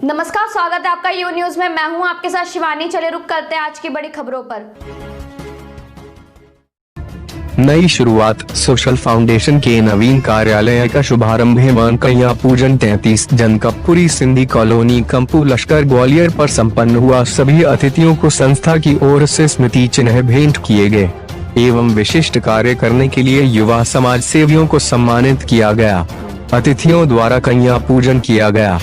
नमस्कार, स्वागत है आपका यू न्यूज में। मैं हूं आपके साथ शिवानी। चले रुक करते हैं आज की बड़ी खबरों पर। नई शुरुआत। सोशल फाउंडेशन के नवीन कार्यालय का शुभारंभ हेमन कन्या पूजन 33 जनकपुरी सिंधी कॉलोनी कंपू लश्कर ग्वालियर पर संपन्न हुआ। सभी अतिथियों को संस्था की ओर से स्मृति चिन्ह भेंट किए गए एवं विशिष्ट कार्य करने के लिए युवा समाज सेवियों को सम्मानित किया गया। अतिथियों द्वारा कन्या पूजन किया गया।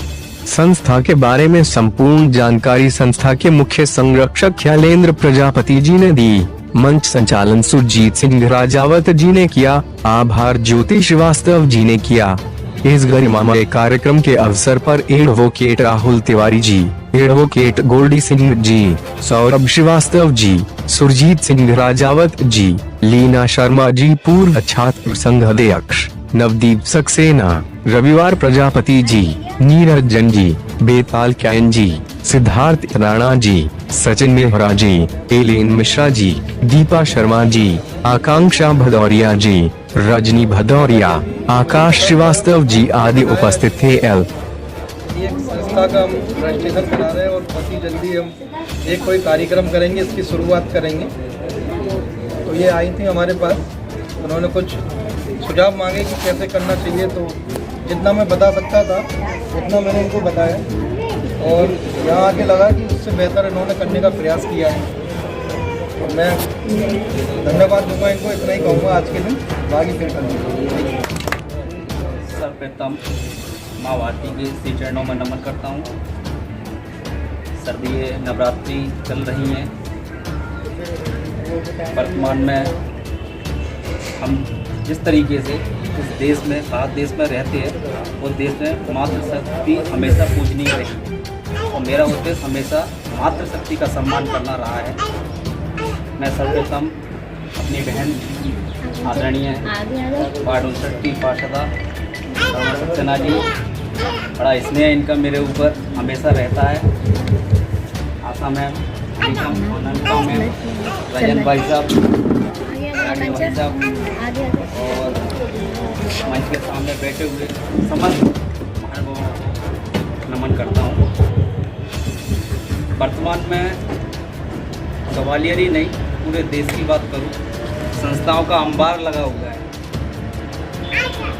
संस्था के बारे में संपूर्ण जानकारी संस्था के मुख्य संरक्षक ख्यालेंद्र प्रजापति जी ने दी। मंच संचालन सुरजीत सिंह राजावत जी ने किया। आभार ज्योति श्रीवास्तव जी ने किया। इस गरिमामय कार्यक्रम के अवसर पर एडवोकेट राहुल तिवारी जी, एडवोकेट गोल्डी सिंह जी, सौरभ श्रीवास्तव जी, सुरजीत सिंह राजावत जी, लीना शर्मा जी, पूर्व छात्र संघ अध्यक्ष, नवदीप सक्सेना, रविवार प्रजापति जी, नीरजन जी, बेताल कैन जी, सिद्धार्थ राणा जी, सचिन मेहरा जी, एलेन मिश्रा जी, दीपा शर्मा जी, आकांक्षा भदौरिया जी, रजनी भदौरिया, आकाश श्रीवास्तव जी आदि उपस्थित थे। ये संस्था का हम रजिस्ट्रेशन करा रहे हैं और बहुत ही जल्दी हम एक कोई कार्यक्रम करेंगे, इसकी शुरुआत करेंगे। तो ये आई थी हमारे पास, उन्होंने कुछ सुझाव मांगे कि कैसे करना चाहिए। तो जितना मैं बता सकता था उतना मैंने इनको बताया और यहाँ आके लगा कि उससे बेहतर इन्होंने करने का प्रयास किया है। और मैं धन्यवाद दूंगा इनको, इतना ही कहूँगा आज के दिन, बाकी फिर करूँगा। सर्वप्रथम माँ भारती के श्री चरणों में नमन करता हूँ। सर्दी नवरात्रि चल रही हैं। वर्तमान में हम जिस तरीके से इस देश में, भारत देश में रहते हैं, उस देश में मातृशक्ति हमेशा पूजनीय रही और मेरा उद्देश्य हमेशा मातृशक्ति का सम्मान करना रहा है। मैं सर्वप्रथम अपनी बहन आदरणीय वार्ड 59 की पार्षदा सक्सेना जी, बड़ा स्नेह इनका मेरे ऊपर हमेशा रहता है। आशा मैम, अनंता मैम, रजन भाई साहब, भाई साहब और मंच के सामने बैठे हुए समस्त महानुभावों को नमन करता हूँ। वर्तमान में ग्वालियर ही नहीं, पूरे देश की बात करूँ, संस्थाओं का अंबार लगा हुआ है।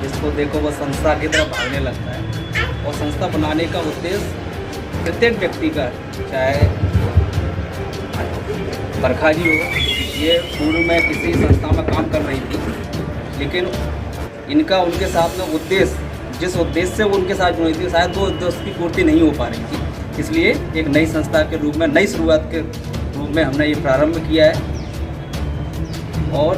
जिसको देखो वो संस्था की तरफ भागने लगता है। और संस्था बनाने का उद्देश्य प्रत्येक व्यक्ति का, चाहे बरखा जी हो, ये पूर्व में किसी संस्था में काम कर रही थी, लेकिन इनका उनके साथ में उद्देश्य, जिस उद्देश्य से वो उनके साथ जुड़ी थी, शायद वो उद्देश्य की पूर्ति नहीं हो पा रही थी। इसलिए एक नई संस्था के रूप में, नई शुरुआत के रूप में हमने ये प्रारंभ किया है। और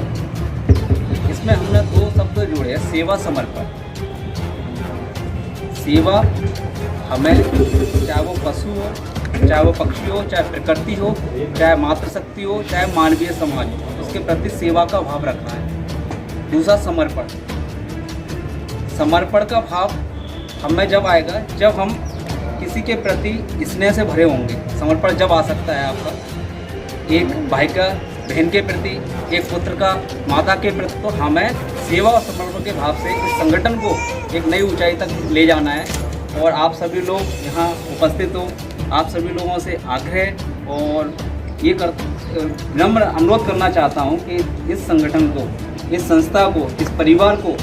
इसमें हमने दो शब्द जोड़े हैं, सेवा, समर्पण। सेवा हमें, चाहे वो पशु हो, चाहे वो पक्षी हो, चाहे प्रकृति हो, चाहे मातृशक्ति हो, चाहे मानवीय समाज हो, उसके प्रति सेवा का भाव रखना है। दूसरा समर्पण। समर्पण का भाव हमें जब आएगा जब हम किसी के प्रति स्नेह से भरे होंगे। समर्पण जब आ सकता है आपका, एक भाई का बहन के प्रति, एक पुत्र का माता के प्रति, तो हमें सेवा और समर्पण के भाव से इस संगठन को एक नई ऊंचाई तक ले जाना है। और आप सभी लोग यहाँ उपस्थित हो, आप सभी लोगों से आग्रह और ये विनम्र अनुरोध करना चाहता हूँ कि इस संगठन को, इस संस्था को, इस परिवार को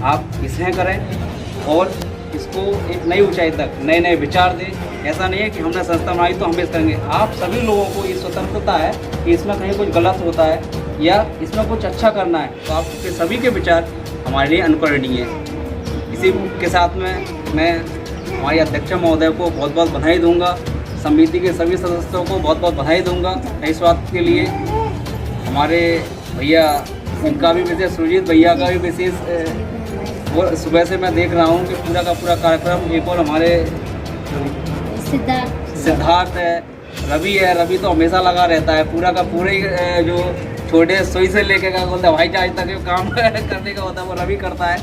आप स्नेह करें और इसको एक नई ऊंचाई तक, नए नए विचार दें। ऐसा नहीं है कि हमने संस्था बनाई तो हम इस करेंगे। आप सभी लोगों को ये स्वतंत्रता है कि इसमें कहीं कुछ गलत होता है या इसमें कुछ अच्छा करना है, तो आपके सभी के विचार हमारे लिए अनुकरणीय है। इसी के साथ में मैं हमारे अध्यक्ष महोदय को बहुत बहुत बधाई दूंगा, समिति के सभी सदस्यों को बहुत बहुत बधाई दूंगा नई शुरुआत के लिए। हमारे भैया, इनका भी विशेष, सुरजीत भैया का भी विशेष, वो सुबह से मैं देख रहा हूँ कि पूरा का पूरा कार्यक्रम। एक और हमारे सिद्धार्थ है, रवि है, रवि तो हमेशा लगा रहता है। पूरा का पूरे जो छोटे सोई से लेके का बोलते हवाई जहाज तक काम करने का होता है वो रवि करता है।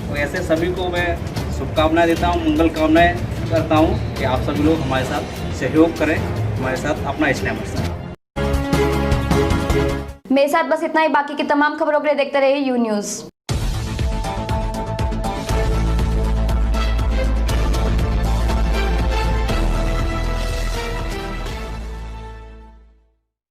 तो ऐसे सभी को मैं शुभकामनाएं देता हूँ, मंगल कामनाएं करता हूँ कि आप सभी लोग हमारे साथ सहयोग करें, हमारे साथ अपना स्नेह बरसाएं। मेरे साथ बस इतना ही। बाकी की तमाम खबरों के लिए देखते रहिए यू न्यूज़।